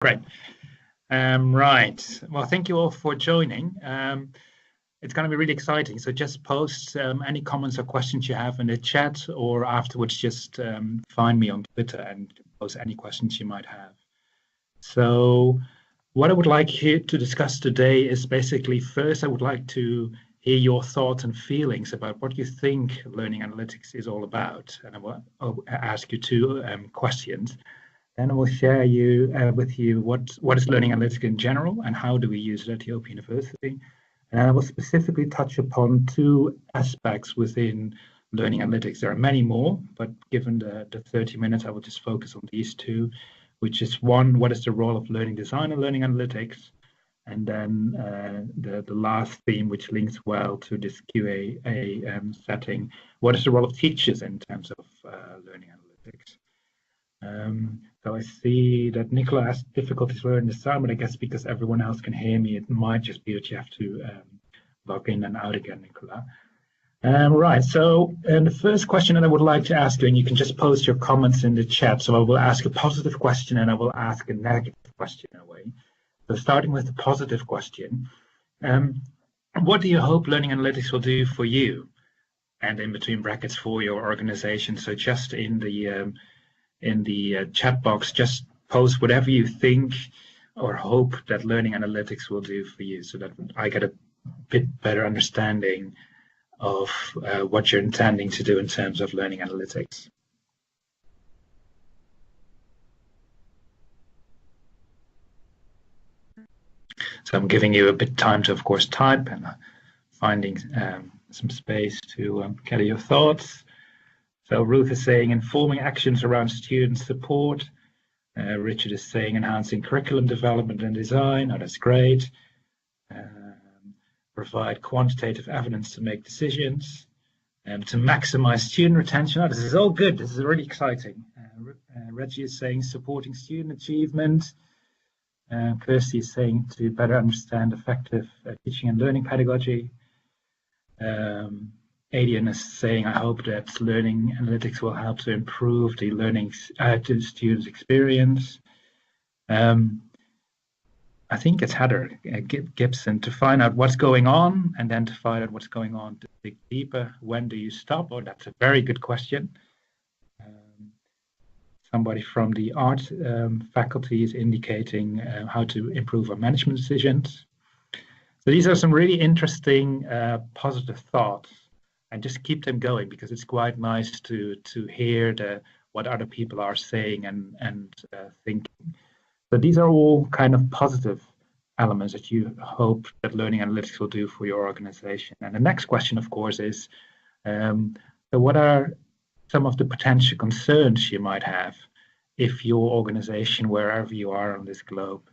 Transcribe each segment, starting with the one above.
Great. Right. Well, thank you all for joining. It's going to be really exciting. So just post any comments or questions you have in the chat, or afterwards just find me on Twitter and post any questions you might have. So what I would like here to discuss today is basically, first, I would like to hear your thoughts and feelings about what you think learning analytics is all about. And I'll ask you two questions. Then I will share with you what is learning analytics in general and how do we use it at the Open University. And I will specifically touch upon two aspects within learning analytics. There are many more, but given the 30 minutes, I will just focus on these two, which is one, what is the role of learning design and learning analytics? And then the last theme, which links well to this QA setting, what is the role of teachers in terms of learning analytics? So I see that Nicola has difficulties learning the sound, but I guess because everyone else can hear me, it might just be that you have to log in and out again, Nicola. Right, so the first question that I would like to ask you, and you can just post your comments in the chat, so I will ask a positive question and I will ask a negative question in a way. So starting with the positive question, what do you hope learning analytics will do for you? And in between brackets, for your organization. So just in the chat box, just post whatever you think or hope that learning analytics will do for you, so that I get a bit better understanding of what you're intending to do in terms of learning analytics. So I'm giving you a bit of time to, of course, type and finding some space to gather your thoughts. So Ruth is saying informing actions around student support. Richard is saying enhancing curriculum development and design. Oh, that's great. Provide quantitative evidence to make decisions. To maximize student retention. Oh, this is all good. This is really exciting. Reggie is saying supporting student achievement. Kirsty is saying to better understand effective teaching and learning pedagogy. Adrian is saying, I hope that learning analytics will help to improve the learning to students' experience. I think it's Heather Gibson, to find out what's going on and then to find out what's going on to dig deeper. When do you stop? Oh, that's a very good question. Somebody from the art faculty is indicating how to improve our management decisions. So these are some really interesting positive thoughts. And just keep them going, because it's quite nice to hear what other people are saying and thinking. So these are all kind of positive elements that you hope that learning analytics will do for your organization. And the next question, of course, is so what are some of the potential concerns you might have if your organization, wherever you are on this globe,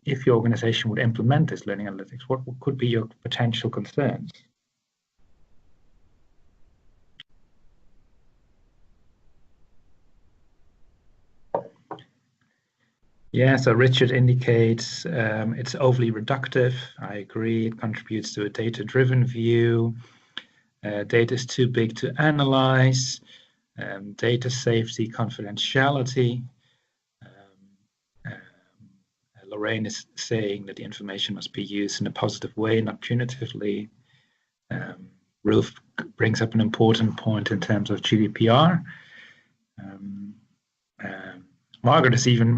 if your organization would implement this learning analytics, what could be your potential concerns? Yeah, so Richard indicates it's overly reductive. I agree. It contributes to a data-driven view. Data is too big to analyze. Data safety, confidentiality. Lorraine is saying that the information must be used in a positive way, not punitively. Ruth brings up an important point in terms of GDPR. Margaret is even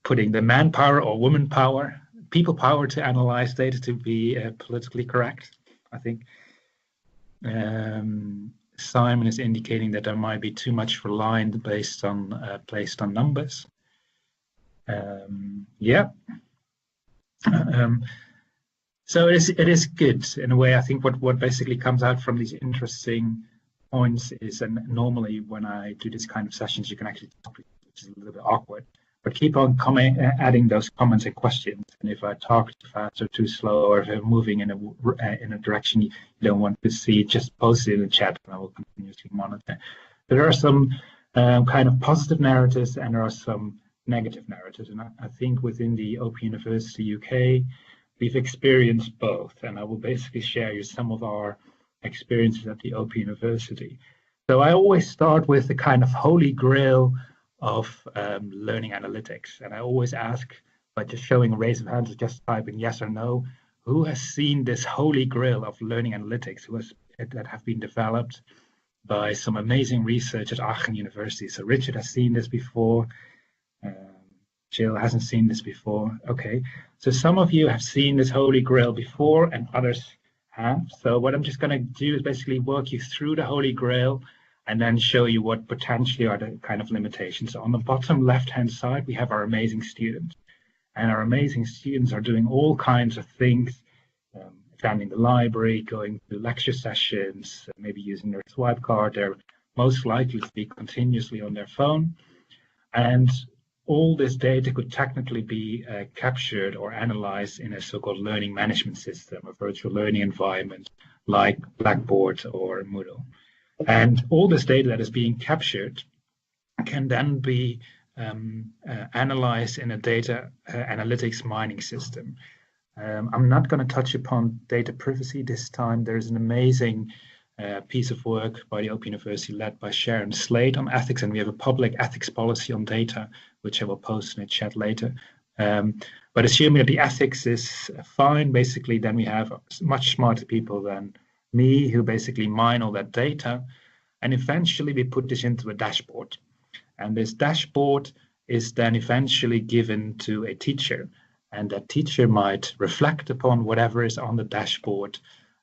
putting the manpower or woman power, people power to analyze data to be politically correct, I think. Simon is indicating that there might be too much reliance based on numbers. Yeah. So it is good in a way. I think what basically comes out from these interesting points is, and normally when I do this kind of sessions, you can actually talk, which is a little bit awkward, but keep on adding those comments and questions. And if I talk too fast or too slow, or if I'm moving in a direction you don't want to see, just post it in the chat and I will continuously monitor. There are some kind of positive narratives and there are some negative narratives. And I think within the Open University UK, we've experienced both. And I will basically share you some of our experiences at the Open University. So I always start with the kind of holy grail of learning analytics. And I always ask, by just showing a raise of hands, just typing yes or no, who has seen this holy grail of learning analytics that have been developed by some amazing research at Aachen University? So Richard has seen this before. Jill hasn't seen this before. Okay, so some of you have seen this holy grail before and others have. So what I'm just going to do is basically walk you through the holy grail and then show you what potentially are the kind of limitations. So on the bottom left-hand side, we have our amazing students. And our amazing students are doing all kinds of things, attending the library, going to lecture sessions, maybe using their swipe card. They're most likely to be continuously on their phone. And all this data could technically be captured or analyzed in a so-called learning management system, a virtual learning environment like Blackboard or Moodle. And all this data that is being captured can then be analyzed in a data analytics mining system. I'm not going to touch upon data privacy this time. There's an amazing piece of work by the Open University led by Sharon Slade on ethics, and we have a public ethics policy on data, which I will post in a chat later. But assuming that the ethics is fine, basically, then we have much smarter people than me who basically mine all that data, and eventually we put this into a dashboard. And this dashboard is then eventually given to a teacher, and that teacher might reflect upon whatever is on the dashboard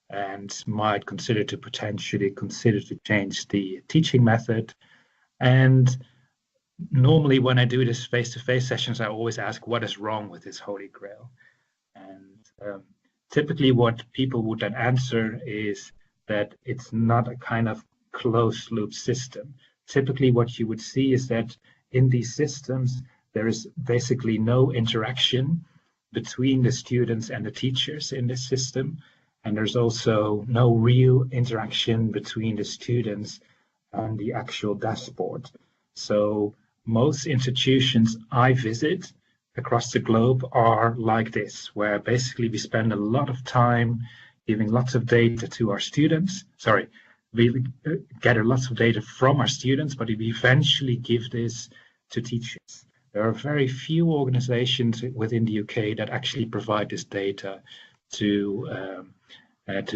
and might potentially consider to change the teaching method. And normally when I do this face-to-face sessions, I always ask, what is wrong with this holy grail? And typically what people would then answer is that it's not a kind of closed loop system. Typically what you would see is that in these systems, there is basically no interaction between the students and the teachers in this system. And there's also no real interaction between the students and the actual dashboard. So most institutions I visit across the globe are like this, where basically we spend a lot of time giving lots of data to our students. Sorry, we gather lots of data from our students, but we eventually give this to teachers. There are very few organizations within the UK that actually provide this data to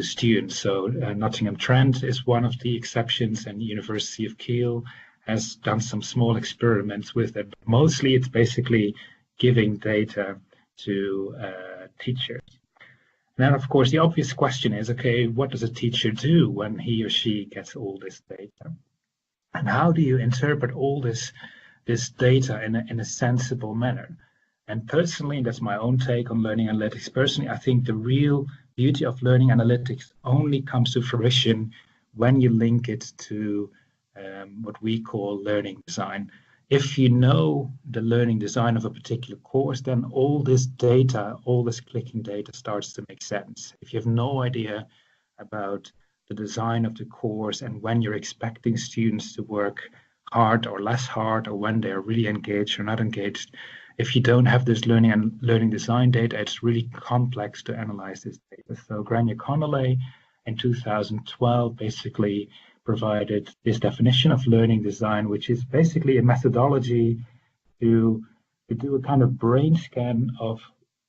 students. So Nottingham Trent is one of the exceptions, and the University of Kiel has done some small experiments with it. Mostly it's basically giving data to teachers. And then, of course, the obvious question is, okay, what does a teacher do when he or she gets all this data? And how do you interpret all this data in a sensible manner? And personally, that's my own take on learning analytics. Personally, I think the real beauty of learning analytics only comes to fruition when you link it to what we call learning design. If you know the learning design of a particular course, then all this data, all this clicking data starts to make sense. If you have no idea about the design of the course and when you're expecting students to work hard or less hard, or when they're really engaged or not engaged, if you don't have this learning and learning design data, it's really complex to analyze this data. So Grania Connolly in 2012 basically provided this definition of learning design, which is basically a methodology to do a kind of brain scan of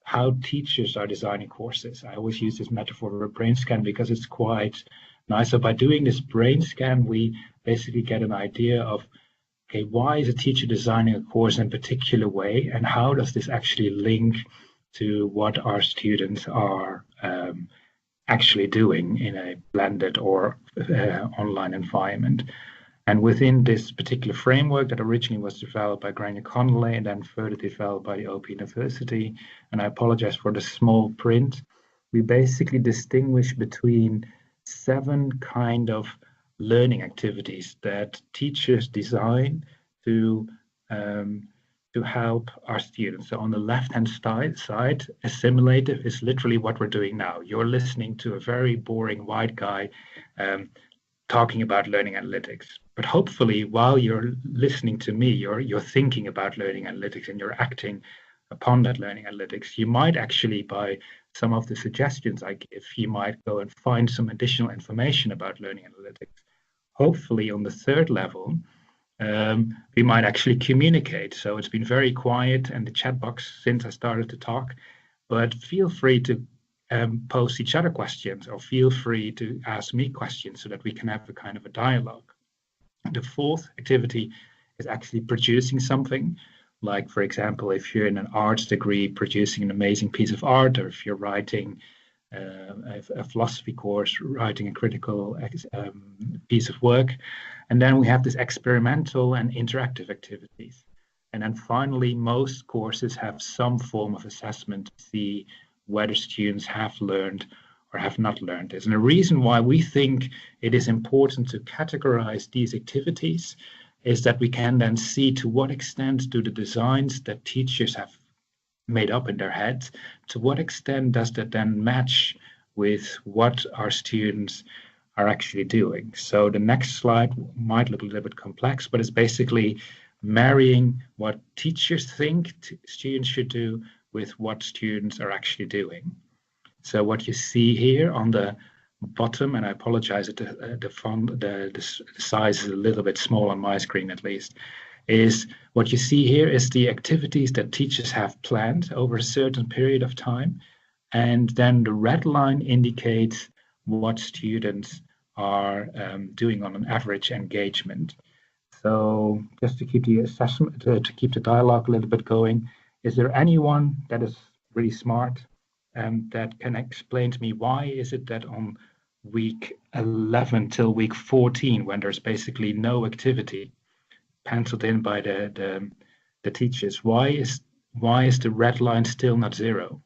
how teachers are designing courses. I always use this metaphor of a brain scan because it's quite nice. So by doing this brain scan, we basically get an idea of, okay, why is a teacher designing a course in a particular way, and how does this actually link to what our students are actually doing in a blended or online environment. And within this particular framework that originally was developed by Grania Connolly and then further developed by the Open University, and I apologize for the small print, we basically distinguish between 7 kind of learning activities that teachers design to help our students. So on the left-hand side, assimilative is literally what we're doing now. You're listening to a very boring white guy talking about learning analytics. But hopefully, while you're listening to me, you're thinking about learning analytics and you're acting upon that learning analytics. You might actually, by some of the suggestions I give, you might go and find some additional information about learning analytics. Hopefully, on the third level, we might actually communicate. So it's been very quiet in the chat box since I started to talk, but feel free to post each other questions, or feel free to ask me questions so that we can have a kind of a dialogue. The fourth activity is actually producing something. Like, for example, if you're in an arts degree, producing an amazing piece of art, or if you're writing a philosophy course, writing a critical piece of work. And then we have this experimental and interactive activities. And then finally, most courses have some form of assessment to see whether students have learned or have not learned this. And the reason why we think it is important to categorize these activities is that we can then see to what extent do the designs that teachers have made up in their heads, to what extent does that then match with what our students are actually doing. So the next slide might look a little bit complex, but it's basically marrying what teachers think students should do with what students are actually doing. So what you see here on the bottom, and I apologize that the font, the size is a little bit small on my screen at least, is what you see here is the activities that teachers have planned over a certain period of time. And then the red line indicates what students are doing on an average engagement. So just to keep the assessment, to keep the dialogue a little bit going, is there anyone that is really smart that can explain to me why is it that on week 11 till week 14, when there's basically no activity penciled in by the teachers, why is the red line still not 0?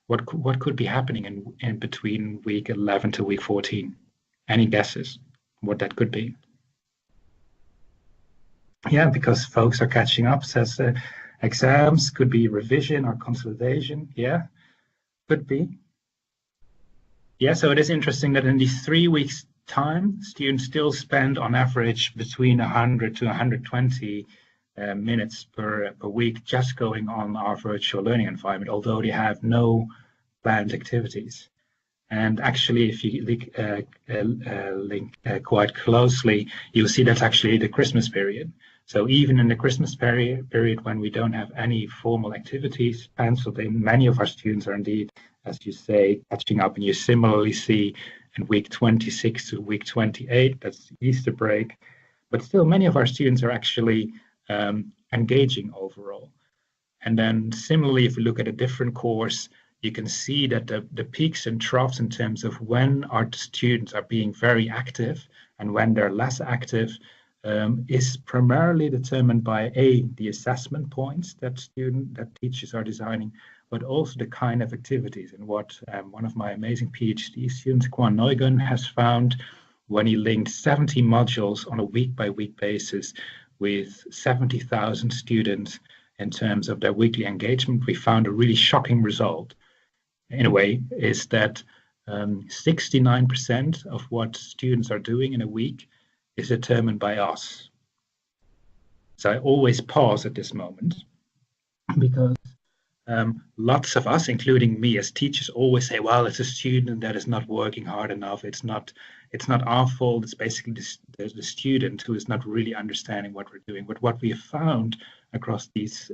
What could be happening in between week 11 to week 14? Any guesses what that could be? Yeah, because folks are catching up, says exams, could be revision or consolidation. Yeah, could be. Yeah, so it is interesting that in these 3 weeks' time, students still spend on average between 100 to 120 minutes per week just going on our virtual learning environment, although they have no planned activities. And actually, if you link quite closely, you'll see that's actually the Christmas period. So even in the Christmas period when we don't have any formal activities penciled in, many of our students are indeed, as you say, catching up. And you similarly see in week 26 to week 28, that's the Easter break. But still, many of our students are actually engaging overall. And then similarly, if we look at a different course, you can see that the peaks and troughs in terms of when our students are being very active and when they're less active is primarily determined by the assessment points that teachers are designing, but also the kind of activities. And what one of my amazing PhD students, Quan Neugen, has found when he linked 70 modules on a week-by-week basis with 70,000 students in terms of their weekly engagement, we found a really shocking result. In a way, is that 69% of what students are doing in a week is determined by us. So I always pause at this moment because lots of us, including me as teachers, always say, well, it's a student that is not working hard enough. It's not our fault. It's basically the student who is not really understanding what we're doing. But what we have found across these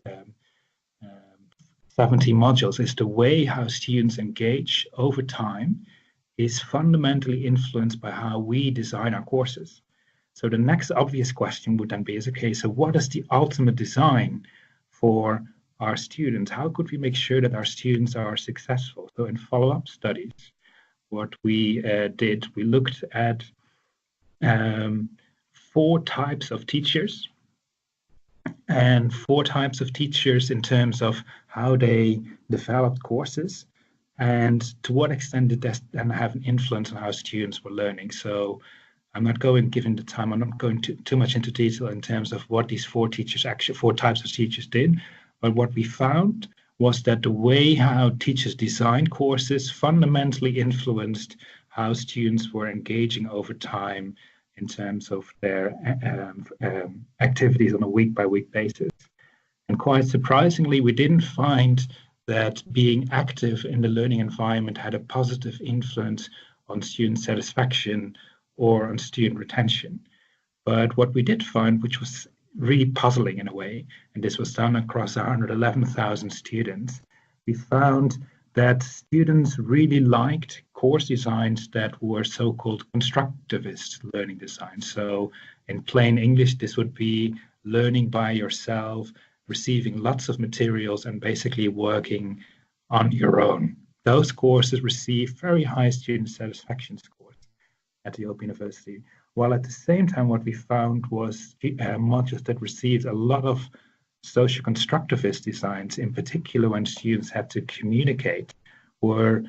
70 modules is the way how students engage over time is fundamentally influenced by how we design our courses. So the next obvious question would then be, okay, so what is the ultimate design for our students? How could we make sure that our students are successful? So in follow-up studies, what we did, we looked at 4 types of teachers, and 4 types of teachers in terms of how they developed courses and to what extent did that then have an influence on how students were learning. So I'm not going, given the time, I'm not going too much into detail in terms of what these 4 types of teachers did, but what we found was that the way how teachers design courses fundamentally influenced how students were engaging over time in terms of their activities on a week-by-week basis. And quite surprisingly, we didn't find that being active in the learning environment had a positive influence on student satisfaction or on student retention. But what we did find, which was really puzzling in a way, and this was done across 111,000 students, we found that students really liked course designs that were so-called constructivist learning designs. So in plain English, this would be learning by yourself, receiving lots of materials, and basically working on your own. Those courses receive very high student satisfaction scores at the Open University. While at the same time, what we found was modules that received a lot of social constructivist designs, in particular when students had to communicate, were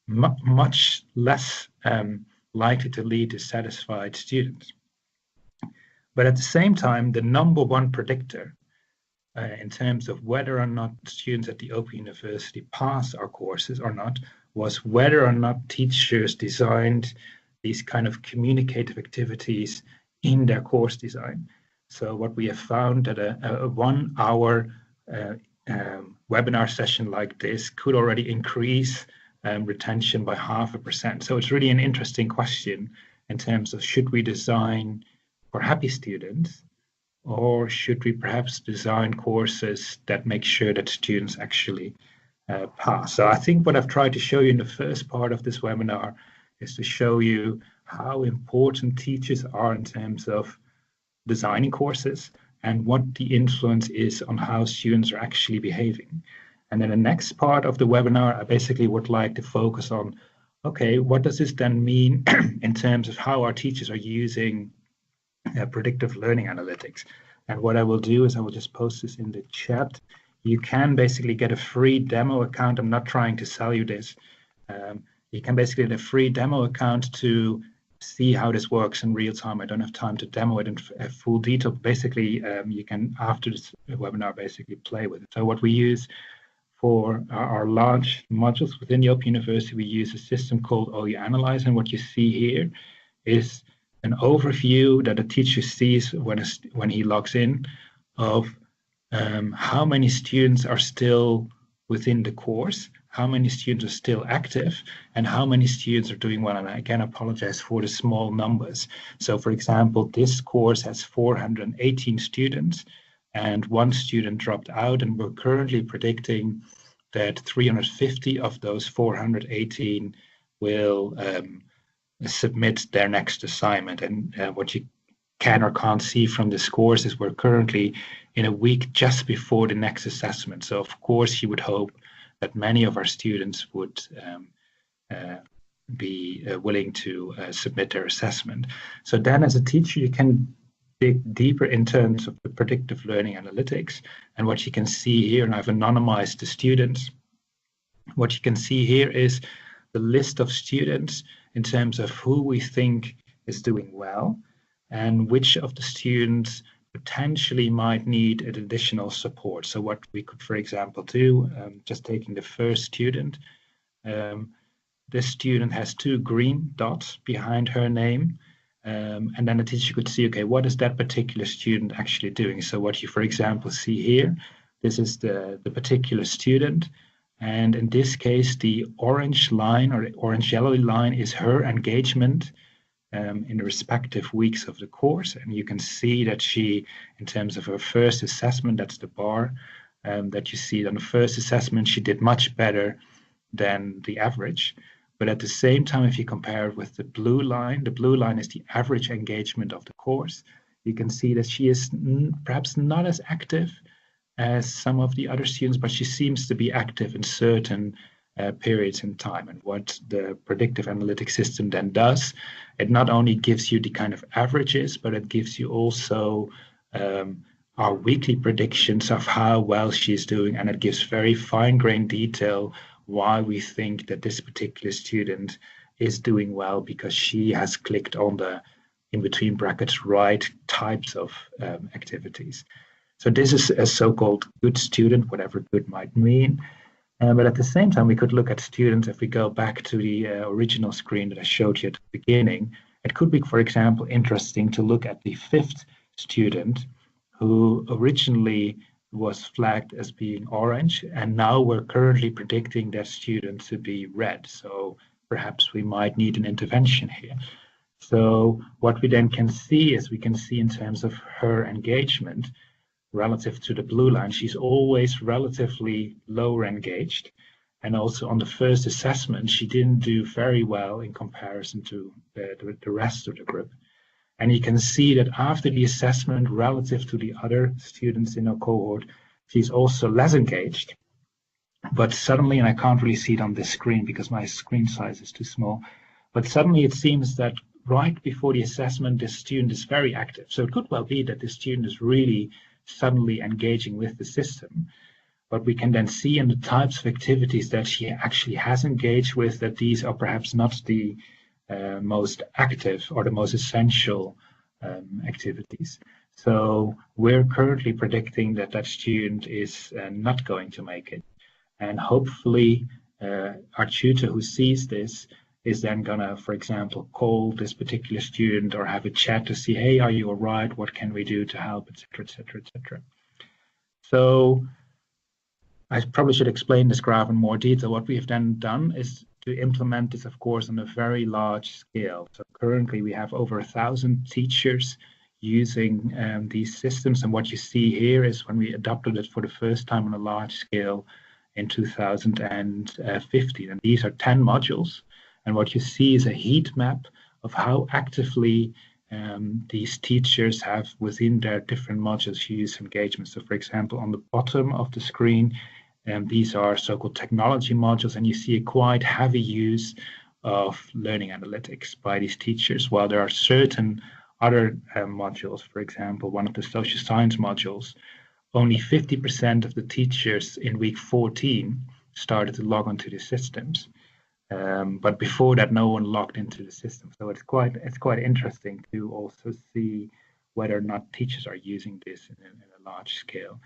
much less likely to lead to satisfied students. But at the same time, the number one predictor in terms of whether or not students at the Open University pass our courses or not was whether or not teachers designed these kind of communicative activities in their course design. So what we have found that a 1 hour webinar session like this could already increase retention by 0.5%. So it's really an interesting question in terms of, should we design for happy students, or should we perhaps design courses that make sure that students actually pass? So I think what I've tried to show you in the first part of this webinar is to show you how important teachers are in terms of designing courses and what the influence is on how students are actually behaving. And then the next part of the webinar, I basically would like to focus on, okay, what does this then mean in terms of how our teachers are using predictive learning analytics? And what I will do is I will just post this in the chat. You can basically get a free demo account. I'm not trying to sell you this. You can basically get a free demo account to see how this works in real time. I don't have time to demo it in full detail. Basically, you can, after this webinar, basically play with it. So what we use for our large modules within the Open University, we use a system called OU Analyze. And what you see here is an overview that a teacher sees when he logs in of how many students are still within the course, how many students are still active, and how many students are doing well. And I again apologize for the small numbers. So for example, this course has 418 students and 1 student dropped out, and we're currently predicting that 350 of those 418 will submit their next assignment. And what you can or can't see from this course is we're currently in a week just before the next assessment. So of course you would hope that many of our students would be willing to submit their assessment. So then as a teacher, you can dig deeper in terms of the predictive learning analytics. And what you can see here, and I've anonymized the students, what you can see here is the list of students in terms of who we think is doing well and which of the students potentially might need additional support. So what we could, for example, do, just taking the first student, this student has 2 green dots behind her name. And then the teacher could see, okay, what is that particular student actually doing? So what you, for example, see here, this is the particular student. And in this case, the orange line or the orange yellow line is her engagement in the respective weeks of the course. And you can see that she, in terms of her first assessment, that's the bar that you see on the first assessment, she did much better than the average. But at the same time, if you compare it with the blue line is the average engagement of the course. You can see that she is perhaps not as active as some of the other students, but she seems to be active in certain periods in time. And what the predictive analytics system then does, it not only gives you the kind of averages, but it gives you also our weekly predictions of how well she's doing, and it gives very fine-grained detail why we think that this particular student is doing well, because she has clicked on the, in between brackets, right types of activities. So this is a so-called good student, whatever good might mean. But at the same time, we could look at students, if we go back to the original screen that I showed you at the beginning, it could be, for example, interesting to look at the 5th student who originally was flagged as being orange, and now we're currently predicting that student to be red. So perhaps we might need an intervention here. So what we then can see is we can see in terms of her engagement relative to the blue line, she's always relatively lower engaged. And also on the first assessment, she didn't do very well in comparison to the rest of the group. And you can see that after the assessment relative to the other students in our cohort, she's also less engaged. But suddenly, and I can't really see it on this screen because my screen size is too small, but suddenly it seems that right before the assessment, the student is very active. So it could well be that the student is really suddenly engaging with the system. But we can then see in the types of activities that she actually has engaged with that these are perhaps not the most active or the most essential activities. So we're currently predicting that that student is not going to make it. And hopefully our tutor who sees this is then gonna, for example, call this particular student or have a chat to see, hey, are you all right? What can we do to help, etc., etc., etc. So I probably should explain this graph in more detail. What we have then done is to implement this, of course, on a very large scale. So currently we have over 1,000 teachers using these systems. And what you see here is when we adopted it for the first time on a large scale in 2015. And these are 10 modules. And what you see is a heat map of how actively these teachers have within their different modules used engagement. So for example, on the bottom of the screen, these are so-called technology modules, and you see a quite heavy use of learning analytics by these teachers, while there are certain other modules, for example, one of the social science modules, only 50% of the teachers in week 14 started to log onto the systems. But before that, no one logged into the system. So it's quite interesting to also see whether or not teachers are using this in a large scale.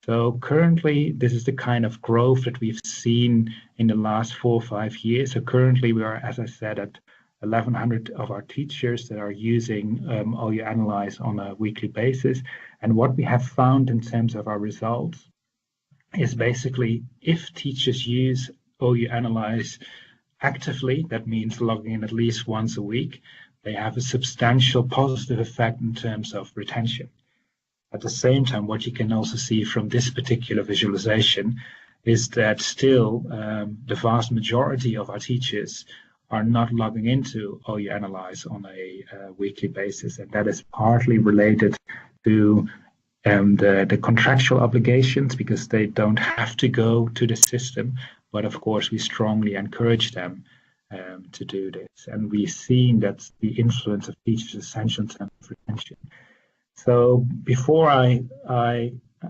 So currently, this is the kind of growth that we've seen in the last 4 or 5 years. So currently, we are, as I said, at 1,100 of our teachers that are using OU Analyze on a weekly basis. And what we have found in terms of our results is basically if teachers use OU Analyze actively, that means logging in at least once a week, they have a substantial positive effect in terms of retention. At the same time, what you can also see from this particular visualization is that still the vast majority of our teachers are not logging into OU Analyze on a weekly basis. And that is partly related to the contractual obligations because they don't have to go to the system. But of course, we strongly encourage them to do this. And we've seen that the influence of teachers is essential in terms of retention. So before I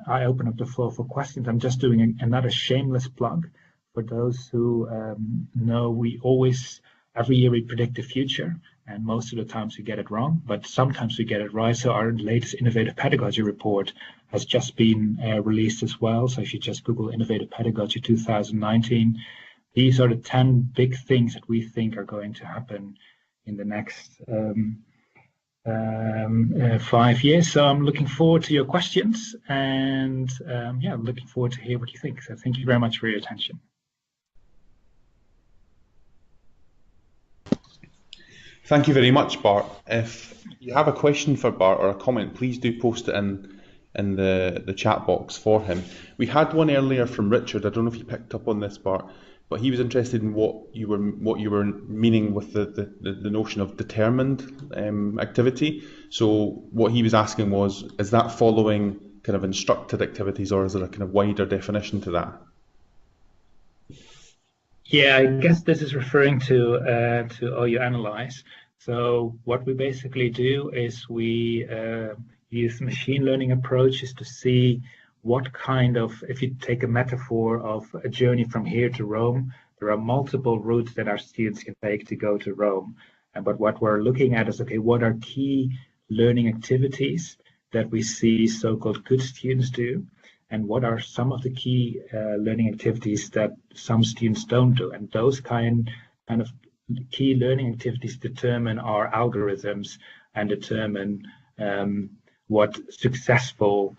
open up the floor for questions, I'm just doing another shameless plug for those who know we always, every year we predict the future, and most of the times we get it wrong, but sometimes we get it right. So our latest Innovative Pedagogy report has just been released as well. So if you just Google Innovative Pedagogy 2019, these are the 10 big things that we think are going to happen in the next 5 years. So I'm looking forward to your questions, and yeah, looking forward to hear what you think. So thank you very much for your attention. Thank you very much, Bart. If you have a question for Bart or a comment, please do post it in the chat box for him. We had one earlier from Richard. I don't know if you picked up on this, Bart, but he was interested in what you were meaning with the notion of determined activity. So what he was asking was, is that following kind of instructed activities, or is there a kind of wider definition to that? Yeah, I guess this is referring to OU Analyze. So what we basically do is we use machine learning approaches to see what kind of, if you take a metaphor of a journey from here to Rome, there are multiple routes that our students can take to go to Rome. But what we're looking at is, okay, what are key learning activities that we see so-called good students do? And what are some of the key learning activities that some students don't do? And those kind of key learning activities determine our algorithms and determine what successful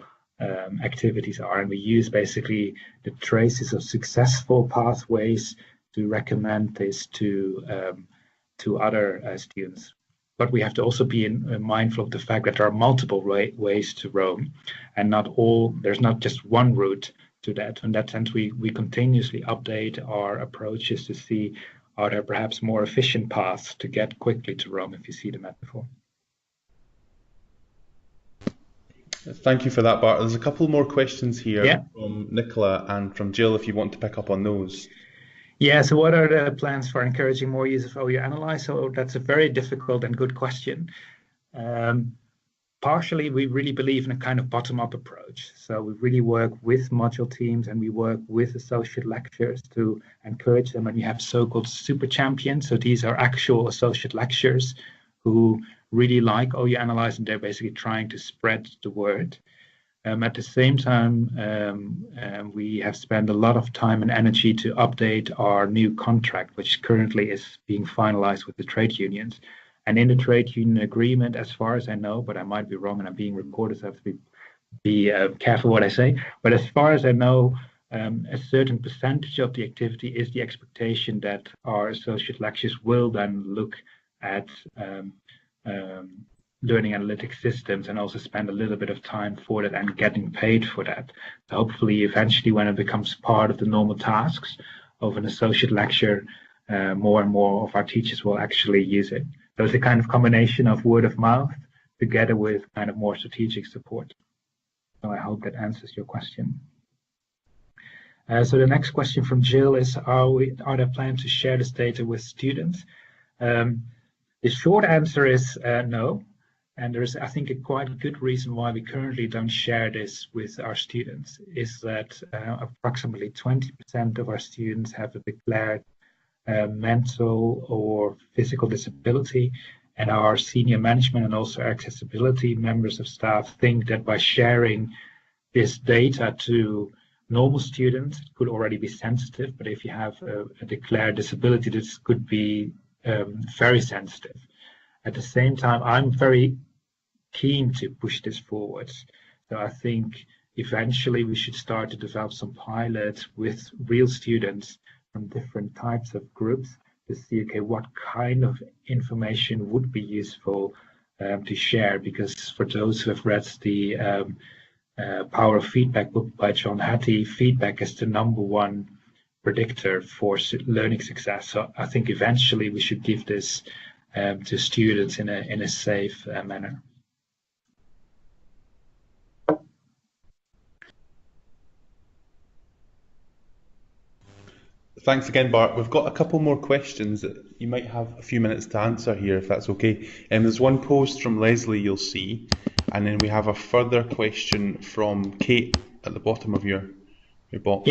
activities are. And we use basically the traces of successful pathways to recommend this to other students. but we have to also be mindful of the fact that there are multiple ways to roam, and there's not just one route to that. In that sense, we continuously update our approaches to see, are there perhaps more efficient paths to get quickly to Rome, if you see the metaphor. Thank you for that, Bart. There's a couple more questions here from Nicola and from Jill, if you want to pick up on those. Yeah, so what are the plans for encouraging more use of OU Analyze? So that's a very difficult and good question. Partially, we really believe in a kind of bottom-up approach. So we really work with module teams and we work with associate lecturers to encourage them. And we have so-called super champions. So these are actual associate lecturers who really like OU Analyze, and they're basically trying to spread the word. At the same time, we have spent a lot of time and energy to update our new contract, which currently is being finalized with the trade unions. And in the trade union agreement, as far as I know, but I might be wrong and I'm being recorded, so I have to be careful what I say. But as far as I know, a certain percentage of the activity is the expectation that our associate lecturers will then look at learning analytics systems and also spend a little bit of time for that and getting paid for that. So hopefully, eventually, when it becomes part of the normal tasks of an associate lecturer, more and more of our teachers will actually use it. So it's a kind of combination of word of mouth together with kind of more strategic support. So I hope that answers your question. So the next question from Jill is, are there plans to share this data with students? The short answer is no. And there's, I think, a quite good reason why we currently don't share this with our students, is that approximately 20% of our students have a declared mental or physical disability, and our senior management and also accessibility members of staff think that by sharing this data to normal students, it could already be sensitive, but if you have a declared disability, this could be very sensitive. At the same time, I'm very keen to push this forward. So I think eventually we should start to develop some pilots with real students from different types of groups to see, okay, what kind of information would be useful to share. Because for those who have read the Power of Feedback book by John Hattie, feedback is the #1 predictor for learning success. So I think eventually we should give this to students in a safe manner. Thanks again, Bart. We've got a couple more questions that you might have a few minutes to answer here, if that's okay. There's one post from Leslie you'll see, and then we have a further question from Kate at the bottom of your box.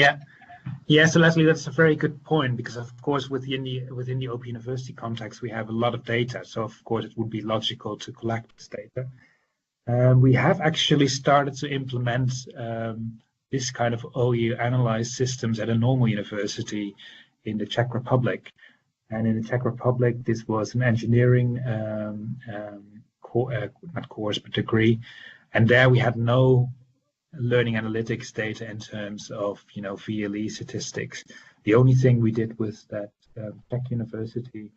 Yeah, so Leslie, that's a very good point, because of course within the Open University context we have a lot of data, so of course it would be logical to collect this data. We have actually started to implement this kind of OU Analyze systems at a normal university in the Czech Republic. And in the Czech Republic, this was an engineering not course, but degree. And there we had no learning analytics data in terms of, VLE statistics. The only thing we did with that Czech university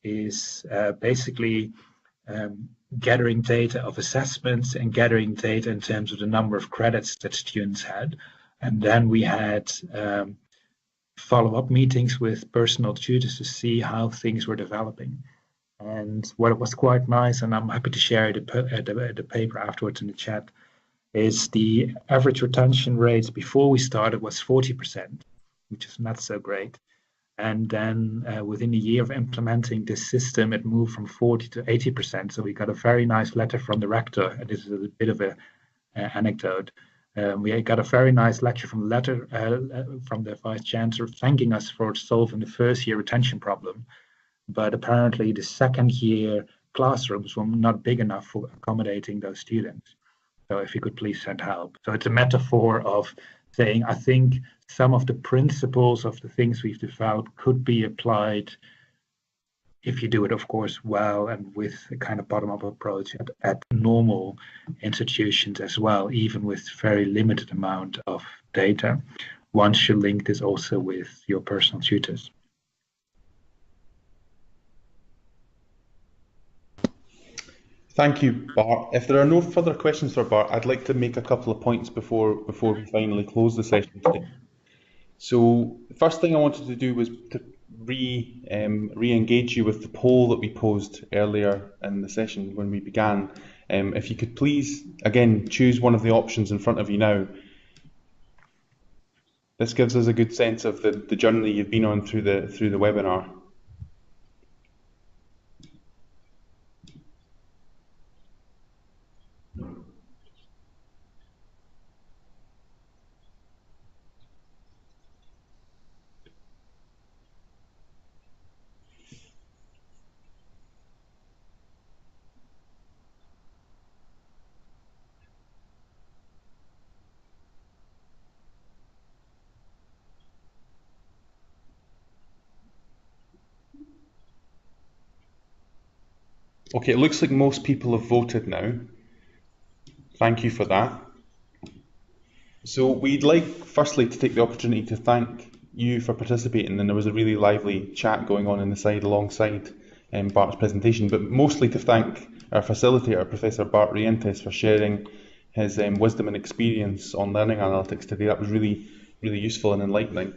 is basically gathering data of assessments and gathering data in terms of the number of credits that students had. And then we had follow-up meetings with personal tutors to see how things were developing. And what was quite nice, and I'm happy to share the paper afterwards in the chat, is the average retention rates before we started was 40%, which is not so great. And then within a year of implementing this system, it moved from 40 to 80%. So we got a very nice letter from the rector, and this is a bit of an anecdote. We got a very nice lecture from the vice chancellor thanking us for solving the first year retention problem. But apparently the second year classrooms were not big enough for accommodating those students. So if you could please send help. So it's a metaphor of saying, I think some of the principles of the things we've developed could be applied, if you do it, of course, well, and with a kind of bottom-up approach at normal institutions as well, even with very limited amount of data. One should link this also with your personal tutors. Thank you, Bart. If there are no further questions for Bart, I'd like to make a couple of points before we finally close the session today. So the first thing I wanted to do was to re-engage you with the poll that we posed earlier in the session when we began. If you could please, again, choose one of the options in front of you now. This gives us a good sense of the journey you've been on through the webinar. Okay, it looks like most people have voted now. Thank you for that. So we'd like firstly to take the opportunity to thank you for participating, and there was a really lively chat going on in the side alongside Bart's presentation, but mostly to thank our facilitator, Professor Bart Rienties, for sharing his wisdom and experience on learning analytics today. That was really useful and enlightening.